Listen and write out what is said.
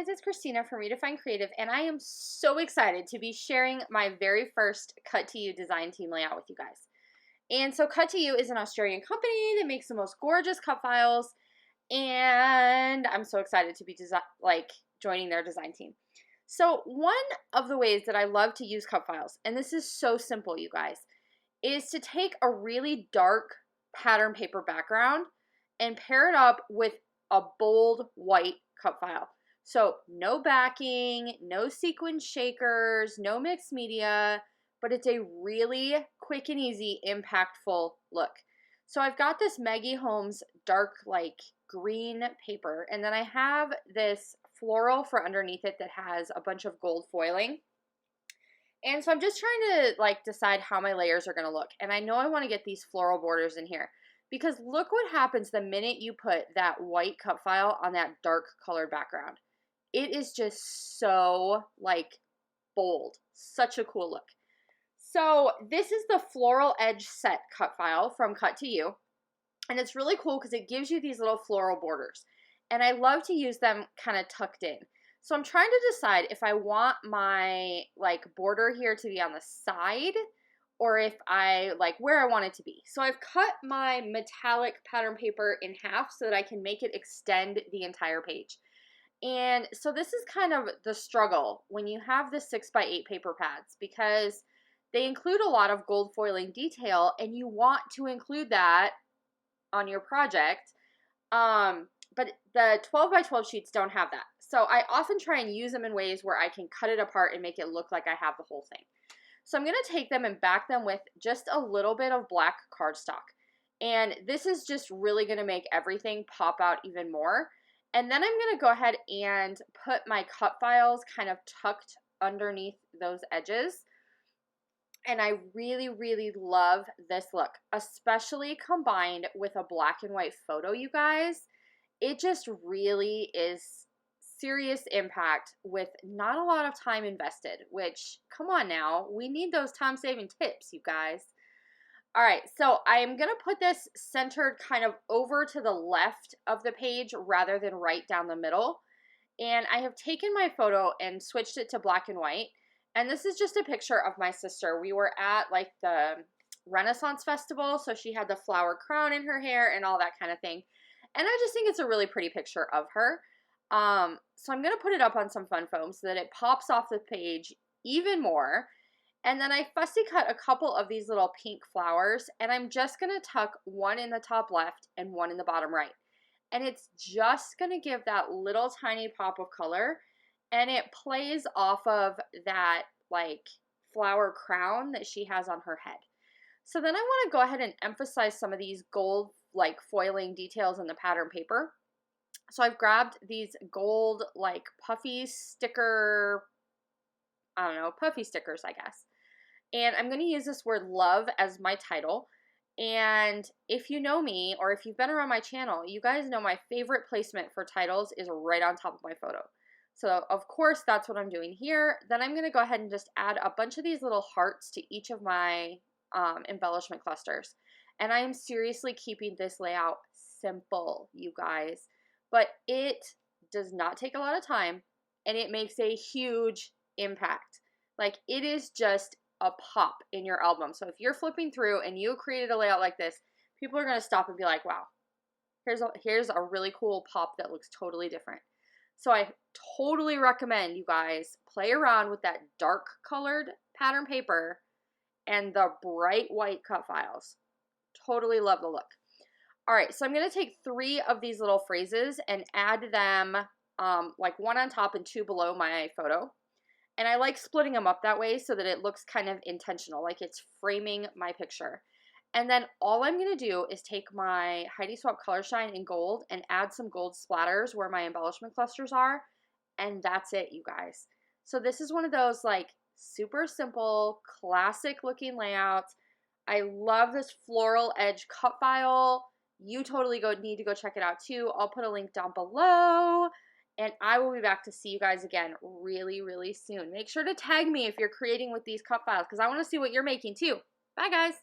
guys, it's Christina from Redefine Creative, and I am so excited to be sharing my very first Cut to You design team layout with you guys. And so Cut to You is an Australian company that makes the most gorgeous cut files, and I'm so excited to be joining their design team. So one of the ways that I love to use cut files, and this is so simple, you guys, is to take a really dark pattern paper background and pair it up with a bold white cut file. So no backing, no sequin shakers, no mixed media, but it's a really quick and easy, impactful look. So I've got this Maggie Holmes dark green paper, and then I have this floral for underneath it that has a bunch of gold foiling. And so I'm just trying to decide how my layers are going to look. And I know I want to get these floral borders in here, because look what happens the minute you put that white cut file on that dark colored background. It is just so bold. Such a cool look. So this is the floral edge set cut file from Cut to You. And it's really cool because it gives you these little floral borders. And I love to use them kind of tucked in. So I'm trying to decide if I want my border here to be on the side, or if I where I want it to be. So I've cut my metallic pattern paper in half so that I can make it extend the entire page. And so this is kind of the struggle when you have the 6x8 paper pads, because they include a lot of gold foiling detail and you want to include that on your project. But the 12x12 sheets don't have that. So I often try and use them in ways where I can cut it apart and make it look like I have the whole thing. So I'm going to take them and back them with just a little bit of black cardstock. And this is just really going to make everything pop out even more. And then I'm going to go ahead and put my cut files kind of tucked underneath those edges. And I really, really love this look, especially combined with a black and white photo, you guys. It just really is serious impact with not a lot of time invested, which, come on now, we need those time-saving tips, you guys. All right, so I'm going to put this centered kind of over to the left of the page rather than right down the middle. And I have taken my photo and switched it to black and white. And this is just a picture of my sister. We were at the Renaissance Festival, so she had the flower crown in her hair and all that kind of thing. And I just think it's a really pretty picture of her. So I'm going to put it up on some fun foam so that it pops off the page even more. And then I fussy cut a couple of these little pink flowers, and I'm just going to tuck one in the top left and one in the bottom right. And it's just going to give that little tiny pop of color, and it plays off of that flower crown that she has on her head. So then I want to go ahead and emphasize some of these gold foiling details in the pattern paper. So I've grabbed these gold puffy sticker, I don't know, puffy stickers, I guess. And I'm going to use this word love as my title. And if you know me, or if you've been around my channel, you guys know my favorite placement for titles is right on top of my photo. So of course that's what I'm doing here. Then I'm going to go ahead and just add a bunch of these little hearts to each of my embellishment clusters. And I am seriously keeping this layout simple, you guys. But it does not take a lot of time, and it makes a huge impact. It is just a pop in your album. So if you're flipping through and you created a layout like this, people are going to stop and be like, wow, here's a really cool pop that looks totally different. So I totally recommend you guys play around with that dark colored pattern paper and the bright white cut files. Totally love the look. All right, so I'm going to take 3 of these little phrases and add them one on top and 2 below my photo. And I like splitting them up that way so that it looks kind of intentional, like it's framing my picture. And then all I'm going to do is take my Heidi Swapp Color Shine in gold and add some gold splatters where my embellishment clusters are. And that's it, you guys. So this is one of those super simple, classic looking layouts. I love this floral edge cut file. You totally need to go check it out too. I'll put a link down below, and I will be back to see you guys again really, really soon. Make sure to tag me if you're creating with these cut files, because I want to see what you're making too. Bye, guys.